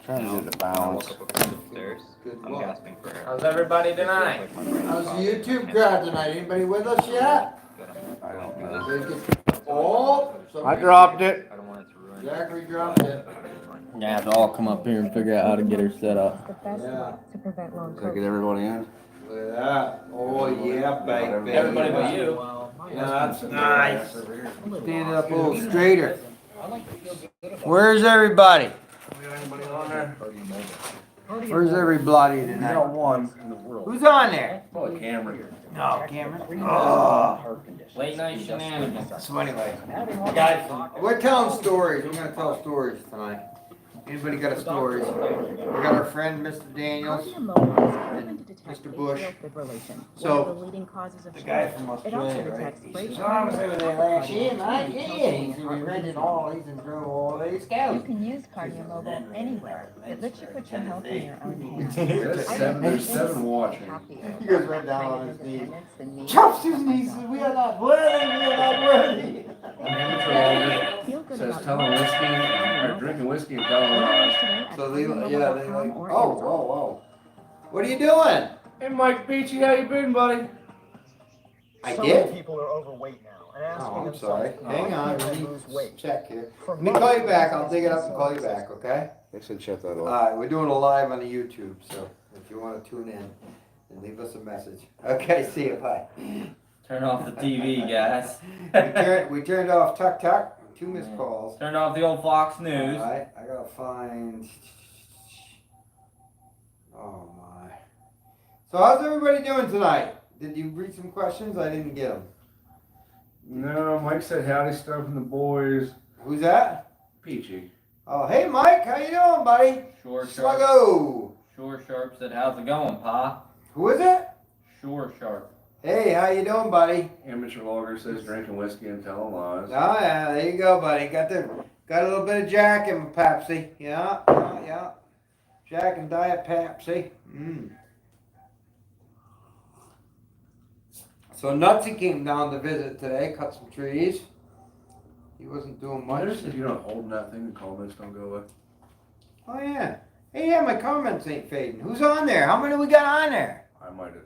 Trying to get the balance. I'm gasping for air. How's everybody tonight? How's the YouTube crowd tonight? Anybody with us yet? I don't know. Oh, I dropped it. I don't want it to ruin. Zachary dropped it. You have to all come up here and figure out how to get her set up. Yeah. To prevent long Does that get everybody in? Look at that. Oh yeah, baby. Everybody but you. Yeah, that's nice. Stand up a little straighter. Where's everybody? Where's everybody We tonight? got one. Who's on there? Probably Cameron. No, Cameron. Oh. Late night shenanigans. So anyway, guys, we're telling stories. We're gonna tell stories tonight. Anybody got a story? We got our friend Mr. Daniels, Mr. Bush. So the guy from Australia, right? He says, "Oh, I was over there last year, mate. Yeah, he's rented all these and drove all these You cows." can use KardioMobile anywhere. It lets you put your health in your own hands. There's seven watching. He goes right down on his knees. Chops his knees. We are not worthy. We are not worthy. Says telling whiskey, or drinking whiskey and telling lies. So they like, whoa. What are you doing? Hey Mike Beachy, how you been, buddy? I So did? many people are overweight now and asking Oh, I'm themselves, sorry. how Hang on, can I let me lose weight? check here. For Let me call you months, back. I'll dig it up and call you back, okay? They said shut that All off. right, we're doing a live on the YouTube, so if you want to tune in and leave us a message. Okay, see you, bye. Turn off the TV, guys. We turned off Tuck Tuck. 2 missed calls. Turn off the old Fox All News. right, I gotta find. Oh my. So how's everybody doing tonight? Did you read some questions? I didn't get them. No, Mike said howdy stuff from the boys. Who's that? Peachy. Oh, hey Mike, how you doing, buddy? Sure Sharp. Sluggo. Sure Sharp said, "How's it going, Pa?" Who is it? Sure Sharp. Hey, how you doing, buddy? Amateur logger says drinking whiskey and telling lies. Oh yeah, there you go, buddy. Got a little bit of Jack in my Pepsi. Yeah. Jack and Diet Pepsi. So Nutsy came down to visit today, cut some trees. He wasn't doing much. Notice if you don't hold nothing, the comments don't go away. Oh yeah. Hey, yeah, my comments ain't fading. Who's on there? How many we got on there? I might have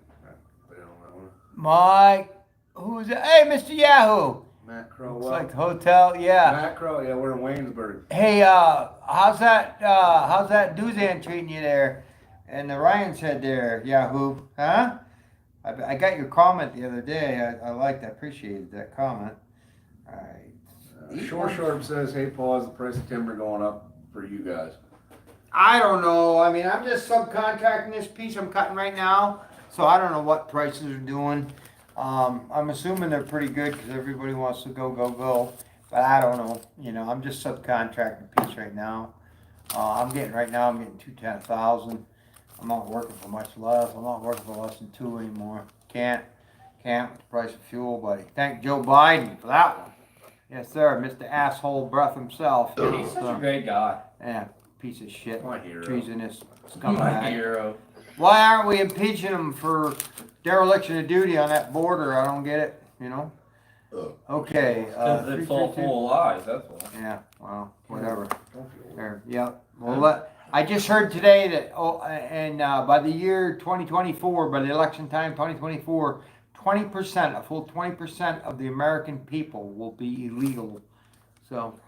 put it on that one. Mike. Who's it? Hey, Mr. Yahoo. Matt Crow. Looks like hotel. Yeah. Matt Crow, yeah, we're in Waynesburg. Hey, how's that Duzan treating you there? And the Ryan said there, Yahoo, huh? I got your comment the other day. I liked, I appreciated that comment. All right. Shore Sharp says, hey Paul, is the price of timber going up for you guys? I don't know. I mean, I'm just subcontracting this piece I'm cutting right now, so I don't know what prices are doing. I'm assuming they're pretty good because everybody wants to go. But I don't know. You know, I'm just subcontracting the piece right now. I'm getting 210,000. I'm not working for much less. I'm not working for less than 2 anymore. Can't with the price of fuel, buddy. Thank Joe Biden for that one. Yes, sir, Mr. Asshole Breath himself. He's such a great guy. Yeah, piece of shit. My hero. Treasonous My scumbag. hero. Why aren't we impeaching him for dereliction of duty on that border? I don't get it, you know? Okay. Because it's all full of lies, that's all. Yeah, well, whatever. There, yeah. Well, I just heard today that, by the year 2024, by the election time 2024, 20%, a full 20% of the American people will be illegal. So,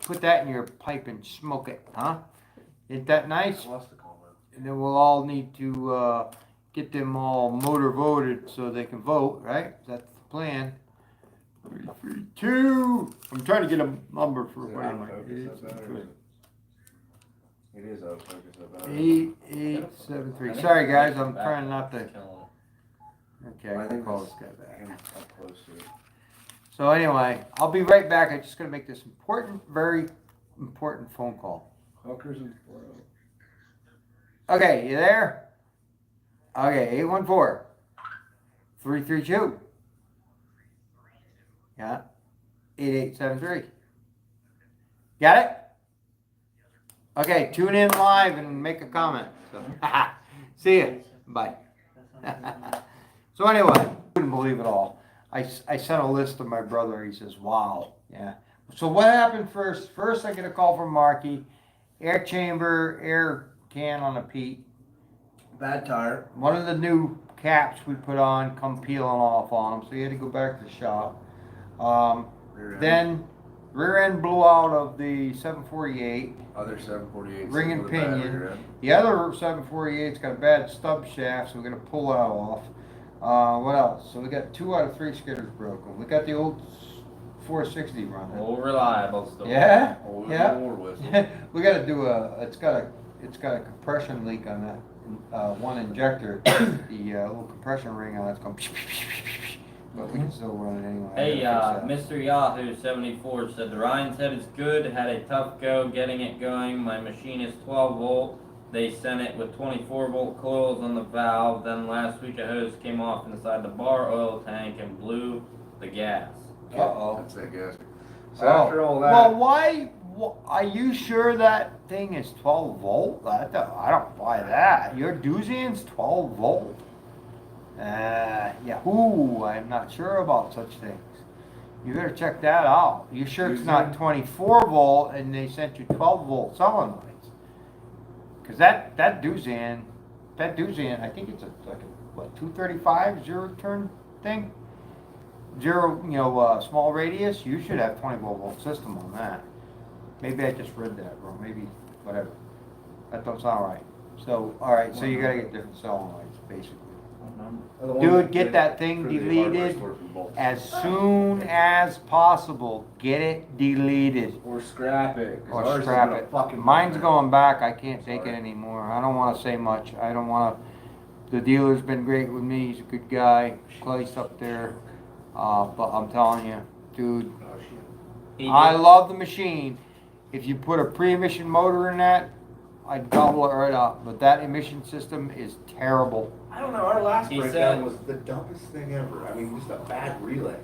put that in your pipe and smoke it, huh? Isn't that nice? I lost the comment. And then we'll all need to get them all motor voted so they can vote, right? That's the plan. 332. I'm trying to get a number for Is it what am I? autofocus up there, or is it is autofocus up there. 8873. Sorry guys, I'm trying not to. Okay, I I'll think call that's- this guy back. I'm up close to it. So anyway, I'll be right back. I'm just gonna make this very important phone call. Hookers and Okay, you there? Okay, 814-332. Yeah. 8873. Got it? Okay, tune in live and make a comment. So, see ya. Bye. So anyway, couldn't believe it all. I sent a list to my brother. He says, wow. Yeah. So what happened first? First I get a call from Marky, air chamber, air can on a Pete. Bad tire. One of the new caps we put on come peeling off on them, so you had to go back to the shop. Rear end. Then rear end blew out of the 748. Other 748. Ring and with a bad pinion. rear end. The other 748's got a bad stub shaft, so we're gonna pull that off. What else? So we got 2 out of 3 skidders broken. We got the old 460 running. Old reliable still. Yeah, Old yeah. war whistle. We gotta do it's got a compression leak on that one injector. The little compression ring on it's going. But we can still run it anyway. Hey, I gotta fix Mr. Yahoo 74 said the Ryan's head is good. Had a tough go getting it going. My machine is 12 volt. They sent it with 24 volt coils on the valve. Then last week a hose came off inside the bar oil tank and blew the gas. that. Uh-oh. That's that gas. So Oh. after all that, Well, why? Are you sure that thing is 12 volt? I don't buy that. Your Doosan's 12 volt. Yahoo! I'm not sure about such things. You better check that out. You sure it's not 24 volt and they sent you 12 volt solenoids? Because that Doosan, I think it's like a 235 zero turn thing. Zero, small radius. You should have 24 volt system on that. Maybe I just read that wrong. Maybe whatever. That don't sound right. So all right. So you gotta get different solenoids, basically. Dude, get that thing deleted as soon as possible. Get it deleted. or scrap it. 'cause Or ours is scrap gonna it. fucking Mine's burn. going back. I can't take it Sorry. anymore. I don't want to say much. I don't want to. The dealer's been great with me. He's a good guy. Clay's up there. But I'm telling you, dude, Oh, shit. He I did- love the machine. If you put a pre-emission motor in that, I'd gobble it right up. But that emission system is terrible. I don't know. Our last He breakdown said- was the dumbest thing ever. I mean, just a bad relay.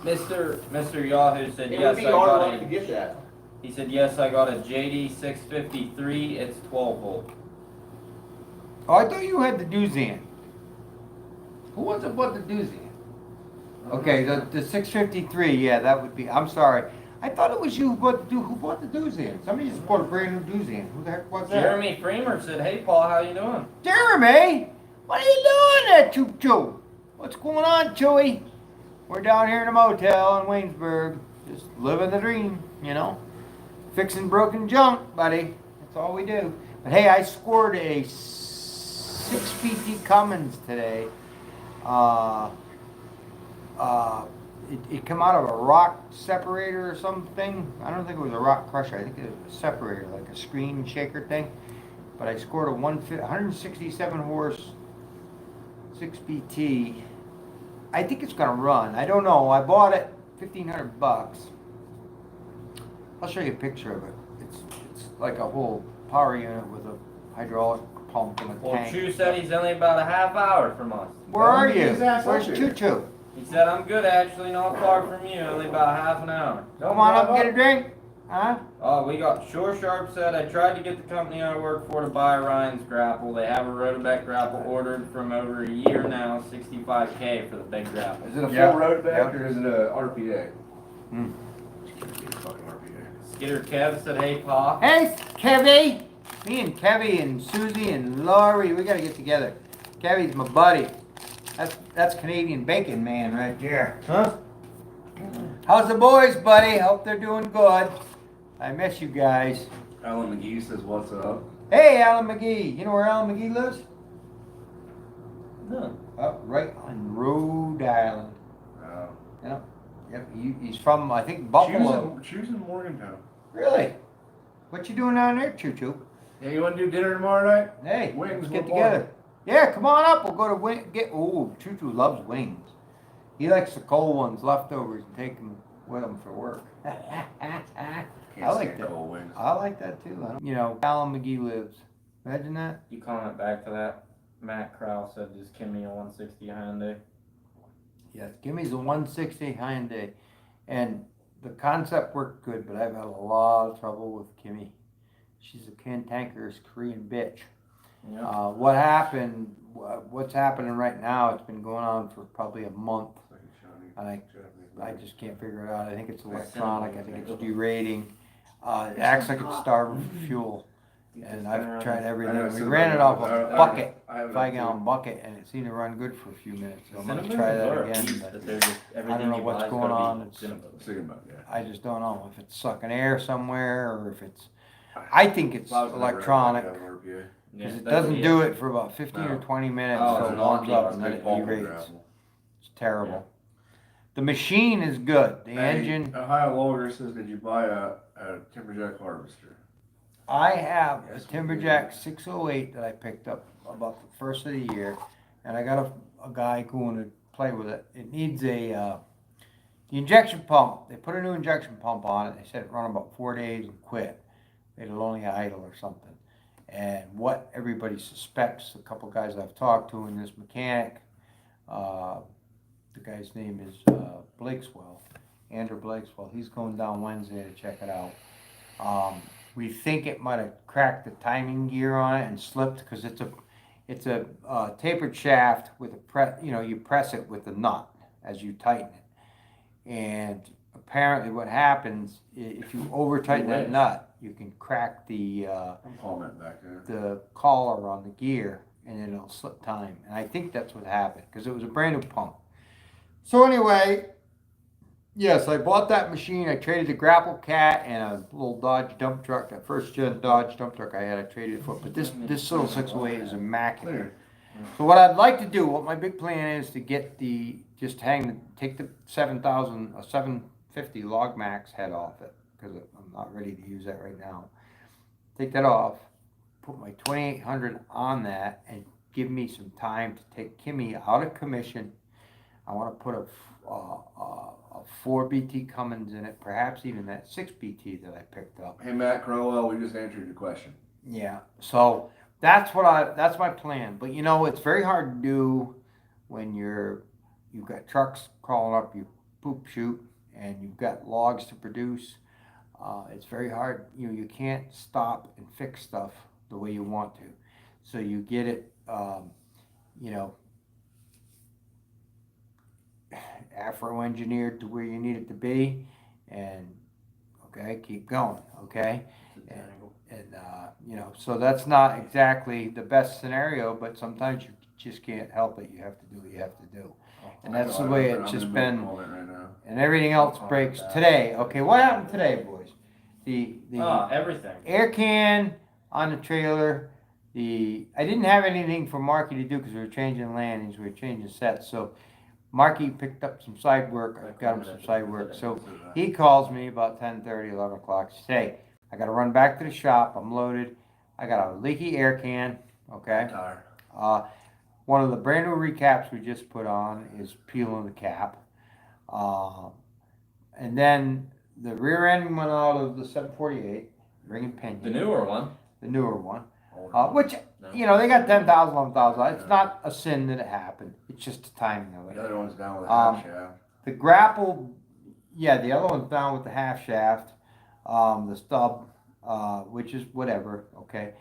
Mr. Yahoo said It yes. would be I hard got luck to a. get that. He said yes. I got a JD 653. It's 12 volt. Oh, I thought you had the Doosan. Who was it? What the Doosan? Okay, the 653. Yeah, that would be. I'm sorry. I thought it was you who bought the Doosan. Somebody just bought a brand new Doosan. Who the heck was that? Jeremy Freemer said, "Hey Paul, how you doing?" Jeremy, what are you doing there, Choo Choo? What's going on, Chewy? We're down here in a motel in Waynesburg, just living the dream, fixing broken junk, buddy. That's all we do. But hey, I scored a 6PT Cummins today. It come out of a rock separator or something. I don't think it was a rock crusher. I think it was a separator, like a screen shaker thing. But I scored a 167 horse 6PT. I think it's gonna run. I don't know. I bought it $1,500. I'll show you a picture of it. It's like a whole power unit with a hydraulic pump and a Well, tank. Chu said he's only about a half hour from us. Where are Well, you? his ass Where's up Choo here. Choo? He said, "I'm good actually, not far from you, only about half an hour." Come on up and get a drink. Huh? Oh, we got Shore Sharp said, "I tried to get the company I work for to buy Ryan's grapple. They have a Rotobeck grapple ordered from over a year now, 65K for the big grapple." Is it a full Yeah. road back Yeah. or is it a RPA? Hmm. It's gonna be a fucking RPA. Skidder Kev said, "Hey Pa." Hey, Kevy! Me and Kevy and Susie and Laurie, we gotta get together. Kevy's my buddy. That's Canadian bacon man right there. Huh? How's the boys, buddy? Hope they're doing good. I miss you guys. Alan McGee says, "What's up?" Hey, Alan McGee. You know where Alan McGee lives? Huh. Up right on Rhode Island. Yep, he's from, I think, Buffalo. Choosing Morgantown. Really? What you doing down there, Choo Choo? Yeah, you want to do dinner tomorrow night? Hey, Wings let's get with together. Yeah, come on up. We'll go to Choo Choo loves wings. He likes the cold ones, leftovers, and take them with him for work. I like that. Cold wings. I like that too. Alan McGee lives. Imagine that. You comment back to that. Matt Krause said, "Just give me a 160 Hyundai." Yes, Gimmy's a 160 Hyundai. And the concept worked good, but I've had a lot of trouble with Kimmy. She's a cantankerous Korean bitch. Yeah. What's happening right now, it's been going on for probably a month. And I just can't figure it out. I think it's electronic. I think it's derating. It acts like it's starving for fuel. And I've tried I everything. know, We so ran it like, off I- a I- bucket, I have that 5-gallon bucket, and it seemed to run good for a few minutes. So I'm gonna Cinnamon try or that a again, piece but that they're just, everything know you what's buy's going gotta be on. It's- cinnamon. Thinking about, yeah. I just don't know if it's sucking air somewhere or if it's, I think it's Plows never had electronic. that over here. Yeah, Cause it that's- doesn't yeah. do it for about 15 or No. 20 minutes, Oh, so it's it an warms awful up and then Big it bulk of derates. gravel. It's terrible. The machine is good, the Hey, engine, Ohio Logger says, did you buy a Timberjack harvester? I have a Yes, we Timberjack 608 that I picked up about the first of the year, and I got a guy going to play with it. It needs the injection pump. They put a new injection pump on it. They said it run about 4 days and quit. It'll only idle or something. And what everybody suspects, a couple guys I've talked to, and this mechanic, the guy's name is Blakeswell, Andrew Blakeswell. He's going down Wednesday to check it out. We think it might have cracked the timing gear on it and slipped because it's a tapered shaft with you press it with the nut as you tighten it. And apparently what happens if you over tighten that nut, you can crack the I'm calling that back there. the collar on the gear and then it'll slip time. And I think that's what happened because it was a brand new pump. So anyway, yes, I bought that machine. I traded the Grapple Cat and a little Dodge dump truck, that first gen Dodge dump truck I had, I traded it for. But this little 608 is immaculate. There. So what I'd like to do, what my big plan is to get take the 750 Log Max head off it because I'm not ready to use that right now. Take that off, put my 2800 on that, and give me some time to take Kimmy out of commission. I want to put a 4 BT Cummins in it, perhaps even that 6 BT that I picked up. Hey, Matt Crowell, we just answered your question. Yeah, so that's my plan. But it's very hard to do when you've got trucks crawling up your poop chute and you've got logs to produce. It's very hard. You can't stop and fix stuff the way you want to. So you get it, Afro-engineered to where you need it to be, and keep going, and so that's not exactly the best scenario, but sometimes you just can't help it. You have to do what you have to do, and that's the way it's just been. Right now. And everything else breaks today. Okay, what happened today, boys? The Everything. air can on the trailer. I didn't have anything for Marky to do because we were changing landings, we were changing sets. So Marky picked up some side work. I got him some side work. So he calls me about 10:30, 11 o'clock. He says, hey, I got to run back to the shop. I'm loaded. I got a leaky air can. Okay. Tire. One of the brand new recaps we just put on is peeling the cap. And then the rear end went out of the 748, ring and pinion. The newer one. The newer one. Oh, Which, they got 10,000, 11,000. It's not a sin that it happened. It's just the timing of it. The other one's down with a half shaft. The grapple, the other one's down with the half shaft. The stub, which is whatever, okay.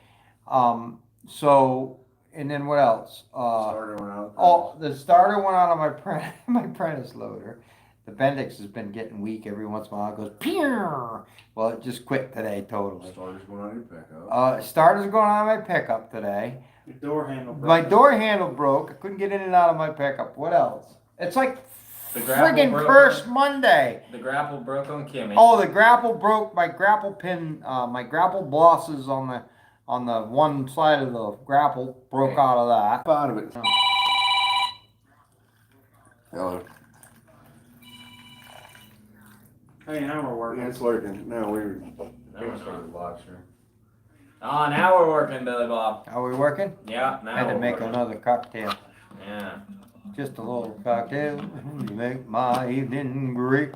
And then what else? Starter went out. Oh, the starter went out on my Prentice loader. The Bendix has been getting weak every once in a while. It goes, pew! Well, it just quit today totally. Starter's going on your pickup. Starter's going on my pickup today. Your door handle broke. My door handle broke. I couldn't get in and out of my pickup. What else? It's like The grapple friggin' broke cursed Monday. The grapple broke on Kimmy. Oh, the grapple broke. My grapple pin, my grapple bosses on the one side of the grapple broke out of that. Out of it. Hello. Hey, now we're working. Yeah, it's working. No, we're. Now we're starting the lobster. Oh, now we're working, Billy Bob. Are we working? Yeah, now I had to we're make working. another cocktail. Yeah. Just a little cocktail to make my evening great.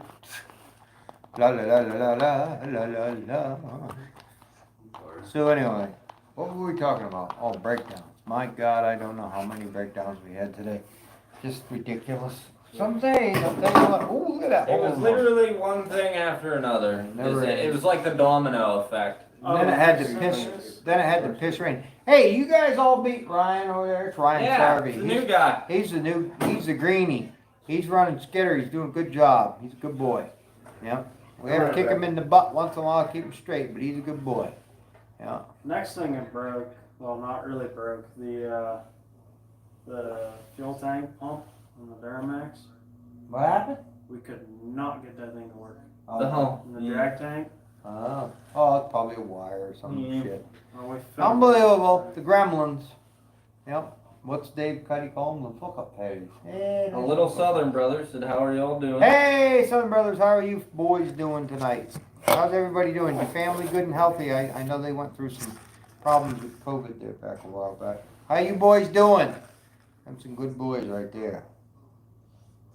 La la la la la la la la. So anyway, what were we talking about? Oh, breakdowns. My God, I don't know how many breakdowns we had today. Just ridiculous. Some days, I'll tell you what. Oh, look at that. It was literally one thing after another. Never It ends. was like the domino effect. And then it had to piss. Then it had to piss rain. Hey, you guys all beat Ryan over there. It's Ryan Yeah, Sarvey. the new guy. He's the greenie. He's running Skitter. He's doing a good job. He's a good boy. Yep. We have to kick him in the butt once in a while, keep him straight, but he's a good boy. Yeah. Next thing it broke, well, not really broke, the fuel tank pump on the Duramax. What happened? We could not get that thing to work. Oh, In the yeah. drag tank. Oh, it's probably a wire or some Yeah. shit. Well, we filled- Unbelievable. The gremlins. Yep. What's Dave Cuddy call them? The fuck up patties. Hey, A little Southern brother said, "How are y'all doing?" Hey, Southern Brothers, how are you boys doing tonight? How's everybody doing? Your family good and healthy? I know they went through some problems with COVID there back a while back. How you boys doing? Them some good boys right there.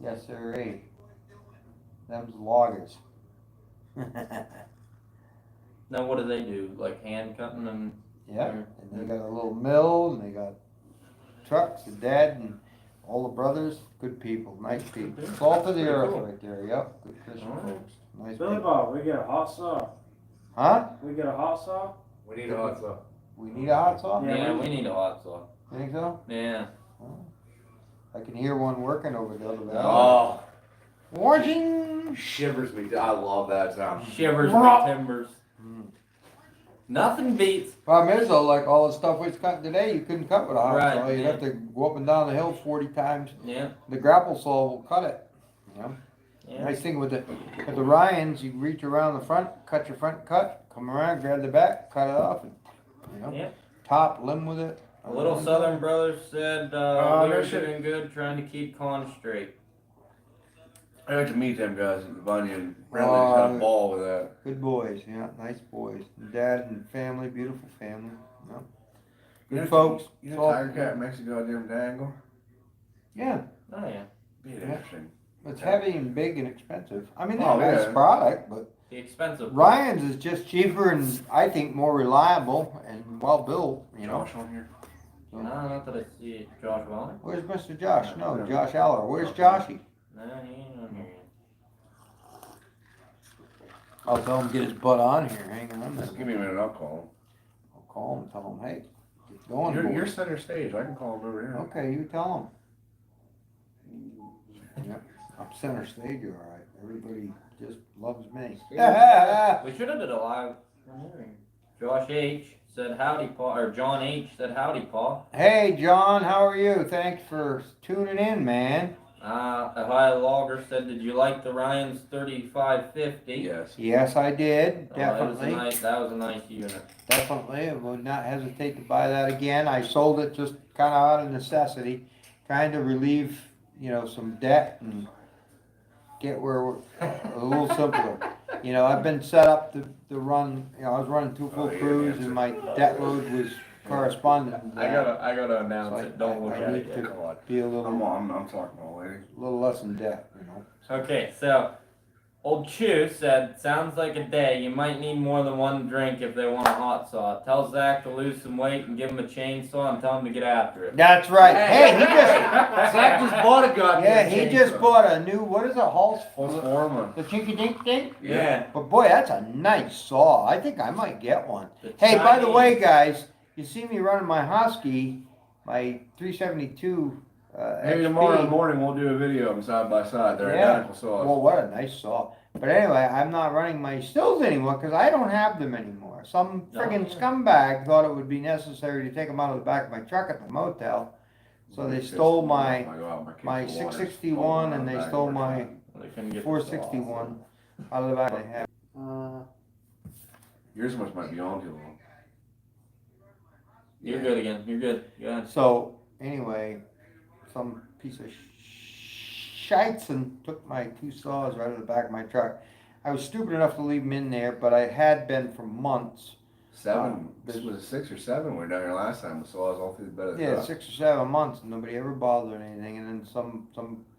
Yes, sir. Hey. Them's loggers. Now, what do they do? Like hand cutting and? Yeah, and they got a little mill, and they got trucks, and dad, and all the brothers, good people, nice people. Salt of the Pretty earth cool. right there, yep, good Christian All right. folks, nice Billy people. Bob, we get a hot saw. Huh? We get a hot saw. We need a hot saw. We need a hot saw? Yeah, Yeah, we need a hot saw. Think so? Yeah. I can hear one working over the other way. Oh, Washing! shivers me. I love that sound. Shivers the timbers. Mm. Nothing beats. Problem is though, like all the stuff we was cutting today, you couldn't cut with a hot Right, saw. You'd yeah. have to go up and down the hill 40 times. Yeah. The grapple saw will cut it. You know? Yeah. Nice thing with the Ryans, you reach around the front, cut your front cut, come around, grab the back, cut it off, and, you know, Yeah. top, limb with it. A little Southern brother said we no were shit. doing good, trying to keep con straight. I got to meet them guys at the Bunyan. Bradley's had a ball with that. Good boys, yeah, nice boys. Dad and family, beautiful family. Yeah. Good folks. You It's know, all- Tiger Cat makes a goddamn dangle. Yeah, Oh yeah. Be Yeah. interesting. it's heavy and big and expensive. I mean, they're Oh, a nice yeah. product, but The expensive. Ryan's is just cheaper and I think more reliable and well built, you know. Josh on here. No, not that I see it. Josh Wallner? Where's Mr. Josh? No, Josh Aller. Where's Joshy? No, he ain't on here yet. I'll tell him to get his butt on here. Hang on. Just give me a minute, I'll call I'll call him, tell him, hey, get him. going, You're boys. center stage. I can call him over here. Okay, you tell him. Yep, I'm center stage, all right. Everybody just loves me. We should have did a live premiering. Josh H said howdy, Paul, or John H said howdy, Paul. Hey, John, how are you? Thanks for tuning in, man. Ohio Logger said, did you like the Ryan's 3550? Yes. Yes, I did, That was definitely. that was a nice unit. Definitely, I would not hesitate to buy that again. I sold it just kind of out of necessity, trying to relieve, you know, some debt and get where we're a little simpler. You know, I've been set up to run, you know, I was running 2 full Oh, yeah, crews yeah. and my debt load was corresponding to that. I gotta announce So it. Don't look I at need it yet. to Come on. be a little I'm talking to a lady. less in debt, you know. Okay, so old Chew said, sounds like a day. You might need more than one drink if they want a hot saw. Tell Zach to lose some weight and give him a chainsaw and tell him to get after it. That's right. Hey, he just, Zach just bought a goddamn yeah, he just chainsaw. bought a new, what is it, Hall's, What's for him? the chinky dink thing? Yeah. But boy, that's a nice saw. I think I might get one. The Hey, by the Chinese- way, guys, you see me running my Husky, my 372 Maybe XP. tomorrow morning we'll do a video of them side by side. They're Yeah. identical saws. Well, what a nice saw. But anyway, I'm not running my stills anymore because I don't have them anymore. Some friggin' yeah. scumbag thought it would be necessary to take them out of the back of my truck at the motel. So they stole my 661 and they stole my They couldn't get the 461 out of the back. They have. Yours might be on too long. You're good again. You're good. Go ahead. So anyway, some piece of shites and took my 2 saws right out of the back of my truck. I was stupid enough to leave them in there, but I had been for months. 7. This was 6 or 7 we were down here last time with saws all through the bed of the Yeah, truck. 6 or 7 months, and nobody ever bothered anything, and then some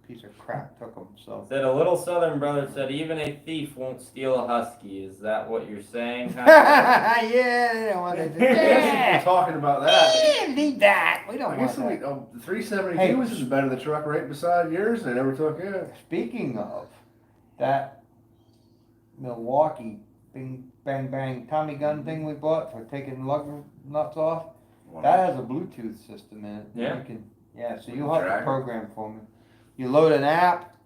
piece of crap took them. So. Said a little Southern brother said even a thief won't steal a husky. Is that what you're saying? Yeah, they don't want to. I guess we're talking about that. Yeah, need that. We don't I want guess that. the 372 Hey. was in the bed of the truck right beside yours, and they never took it. Speaking of that Milwaukee bing bang bang Tommy gun thing we bought for taking lug nuts off, that has a Bluetooth system in it. Yeah. You can, yeah, so you'll have to Drag it? program for me. You load an app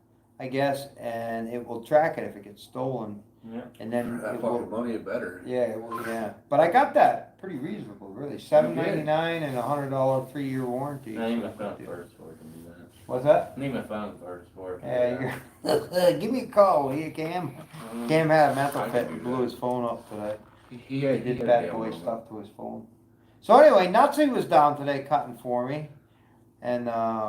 I guess, and it will track it if it gets stolen. Yeah. And then That it will, fucking money, it better. yeah, it will, yeah. But I got that pretty reasonable, really. $7.99 and $100 3-year warranty. I think my phone's first for it can do that. What's that? I think my phone's first for it. Yeah, give me a call, will you, Cam? Cam had a mental fit and blew his phone up today. He did bad boy stuff to his phone. So anyway, Nutsy was down today cutting for me, and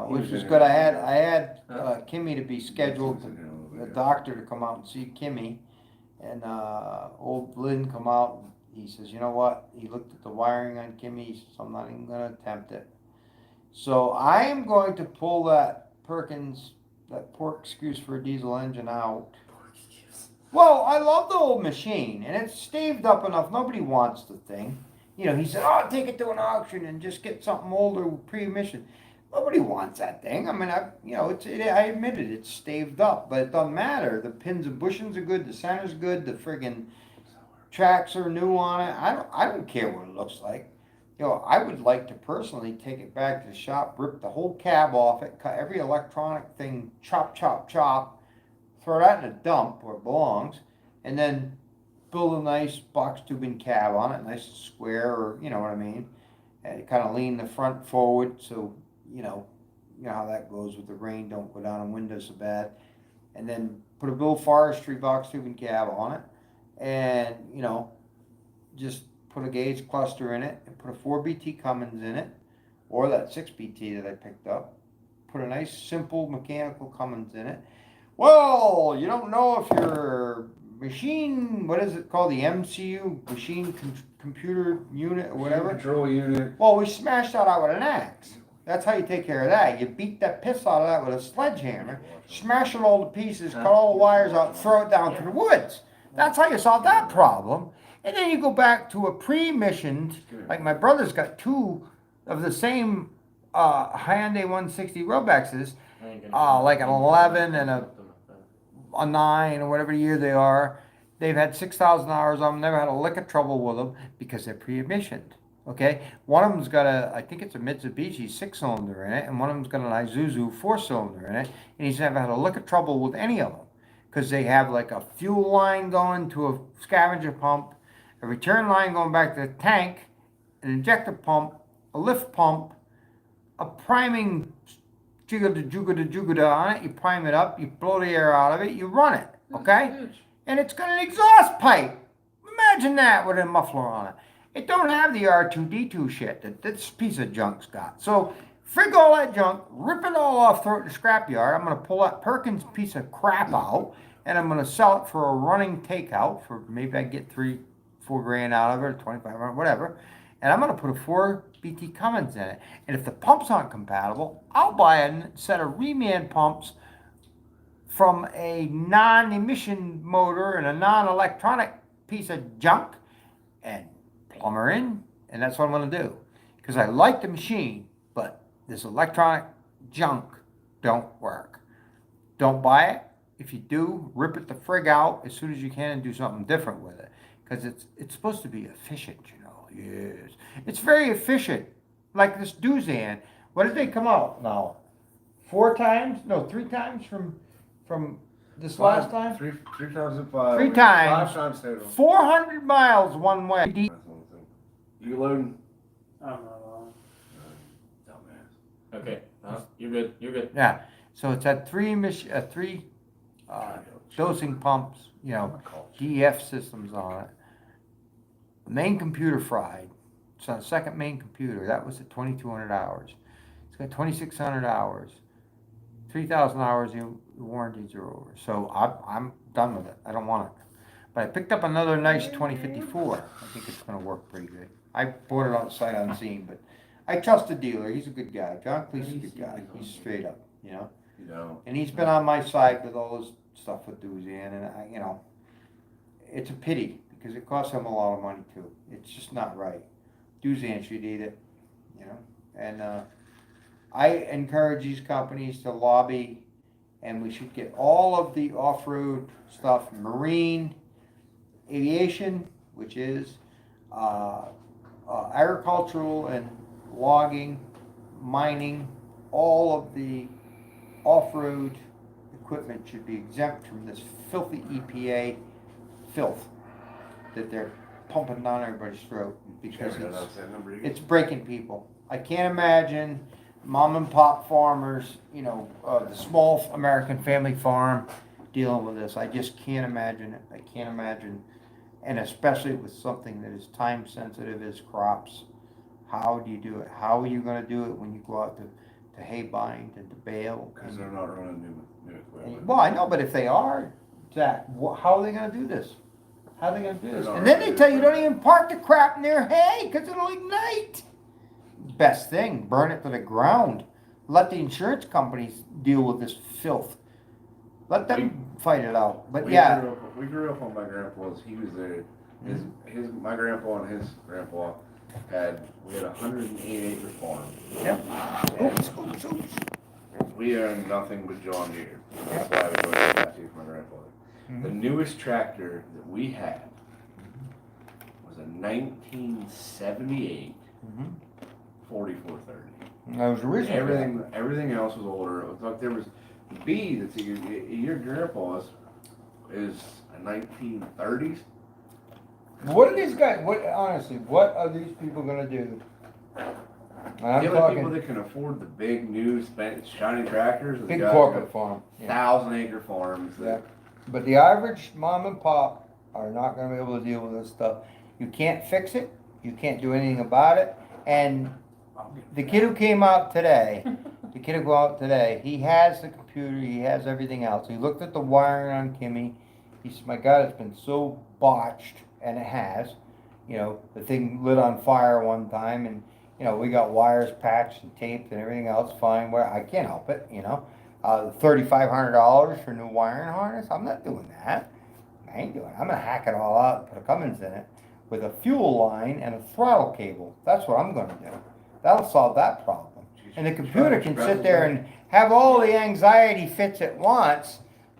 which was good. I had Kimmy to be scheduled, the doctor to come out and see Kimmy, and old Lynn come out. And he says, you know what? He looked at the wiring on Kimmy. He says, I'm not even going to attempt it. So I am going to pull that Perkins, that pork excuse for a diesel engine out. Well, I love the old machine, and it's staved up enough. Nobody wants the thing. You know, he said, oh, take it to an auction and just get something older with pre-emission. Nobody wants that thing. I mean, I admit it, it's staved up, but it doesn't matter. The pins and bushings are good, the center's good, the friggin' tracks are new on it. I don't care what it looks like. You know, I would like to personally take it back to the shop, rip the whole cab off it, cut every electronic thing, chop, throw that in a dump where it belongs, and then build a nice box tubing cab on it, nice and square, or you know what I mean, and kind of lean the front forward so you know how that goes with the rain, don't go down on windows so bad, and then put a Bill Forestry box tubing cab on it, and you know, just put a gauge cluster in it, and put a 4BT Cummins in it, or that 6BT that I picked up, put a nice simple mechanical Cummins in it. Well, you don't know if your machine, what is it called, the MCU, machine computer unit or whatever? Control unit. Well, we smashed that out with an axe. That's how you take care of that. You beat that piss out of that with a sledgehammer, smash it all to pieces, cut all the wires out, throw it down to the woods. That's how you solve that problem. And then you go back to a pre-missioned, like my brother's got two of the same Hyundai 160 Robexes, like an 11 and a 9 or whatever year they are. They've had 6,000 hours on them, never had a lick of trouble with them because they're pre-emissioned. Okay, one of them's got I think it's a Mitsubishi 6-cylinder in it, and one of them's got an Isuzu 4-cylinder in it, and he's never had a lick of trouble with any of them because they have like a fuel line going to a scavenger pump, a return line going back to the tank, an injector pump, a lift pump, a priming jugada on it. You prime it up, you blow the air out of it, you run it, okay? And it's got an exhaust pipe. Imagine that with a muffler on it. It don't have the R2D2 shit that this piece of junk's got. So frig all that junk, rip it all off, throw it in the scrapyard. I'm going to pull that Perkins piece of crap out, and I'm going to sell it for a running takeout for maybe I get $4 grand out of it, or 25, whatever. And I'm going to put a 4BT Cummins in it. And if the pumps aren't compatible, I'll buy a set of reman pumps from a non-emission motor and a non-electronic piece of junk and plumb her in. And that's what I'm going to do. Because I like the machine, but this electronic junk don't work. Don't buy it. If you do, rip it the frig out as soon as you can and do something different with it. Because it's supposed to be efficient, you know. Yes. It's very efficient. Like this Duzan. What did they come out now? 4 times? No, 3 times from this last time? 3 times and 5. 3 times. 5 times total. 400 miles one way. You loading? I don't know. Dumbass. Okay, you're good. You're good. Yeah. So it's had 3 dosing pumps, you know, DEF systems on it. The main computer fried. It's on the second main computer. That was at 2,200 hours. It's got 2,600 hours. 3,000 hours, the warranties are over. So I'm done with it. I don't want it. But I picked up another nice 2054. I think it's going to work pretty good. I bought it on sight unseen, but I trust the dealer. He's a good guy. John Cleese is a good guy. He's straight up, you know. You know. And he's been on my side with all this stuff with Duzan, and I, you know, it's a pity because it costs him a lot of money too. It's just not right. Duzan should eat it, you know. And I encourage these companies to lobby, and we should get all of the off-road stuff, marine, aviation, which is agricultural and logging, mining, all of the off-road equipment should be exempt from this filthy EPA filth that they're pumping down everybody's throat because it's breaking people. I can't imagine mom and pop farmers, you know, the small American family farm dealing with this. I just can't imagine it. I can't imagine, and especially with something that is time sensitive as crops. How do you do it? How are you going to do it when you go out to hay bind and to bale? Because they're not running new equipment. Well, I know, but if they are, Zach, how are they going to do this? How are they going to do this? They're not And then they running tell you new don't even park the crap near hay because it'll ignite. Best thing, burn it to the ground. Let the insurance companies deal with this filth. Let them fight it out. But yeah, We grew up on my grandpa's. He was there. My grandpa and his grandpa we had 108 acre farm. Oops, oops, oops. We owned nothing but John Deere. That's why I was going to tattoo for my grandfather. The newest tractor that we had was a 1978 4430. That was original. Everything else was older. It looked like there was the B that's your grandpa's is a 1930s. What are these guys? Honestly, what are these people gonna do? I'm The other talking people that can afford the big new shiny tractors, big corporate farm. Yeah. 1,000-acre farms. Yeah. But the average mom and pop are not gonna be able to deal with this stuff. You can't fix it. You can't do anything about it. And the kid who came out today, he has the computer, he has everything else. He looked at the wiring on Kimmy. He said, my God, it's been so botched, and it has. You know, the thing lit on fire one time, and, you know, we got wires patched and taped and everything else fine. Where I can't help it, you know. $3,500 for a new wiring harness, I'm not doing that. I ain't doing it. I'm going to hack it all out and put a Cummins in it with a fuel line and a throttle cable. That's what I'm going to do. That'll solve that problem. And the computer can sit there and have all the anxiety fits at once.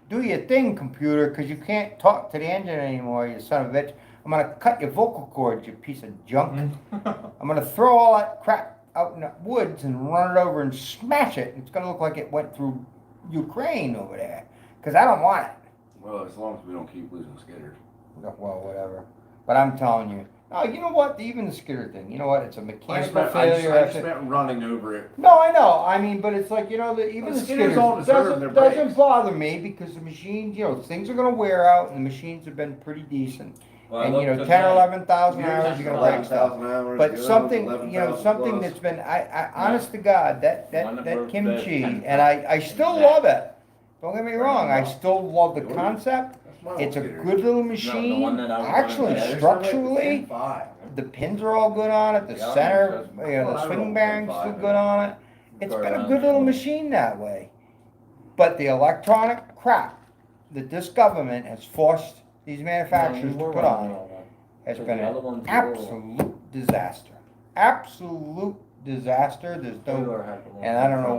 Do your thing, computer, because you can't talk to the engine anymore, you son of a bitch. I'm going to cut your vocal cords, you piece of junk. I'm going to throw all that crap out in the woods and run it over and smash it. It's going to look like it went through Ukraine over there, because I don't want it. Well, as long as we don't keep losing skidders. Well, whatever. But I'm telling you. No, you know what? Even the skidder thing. You know what? It's a mechanical failure. I just meant running over it. No, I know. I mean, but it's like, you know, even the skidders all deserve their doesn't breaks. bother me because the machines, you know, things are going to wear out, and the machines have been pretty decent. Well, And I you know, looked 10 or at 11,000 Yours hours, is you're gonna break stuff. 11,000 hours, But the other something, one's you know, 11,000 something plus. that's been, honest to God, that One that broke kimchi, that- and I still Exactly. love it. Don't get me wrong, I still love the Yours? concept. That's my It's a skidder. good little the machine. one that I was Actually, running Yeah, structurally, the pins are all good on it. The Yeah, center, that's- you know, well, the I swing wrote bearings 10.5 still in good it. on it. It's Go been a around good little the- machine that way. But the electronic crap that this government has forced these manufacturers to put on has So been the other an ones were- absolute disaster. Absolute disaster. There's no, and I don't know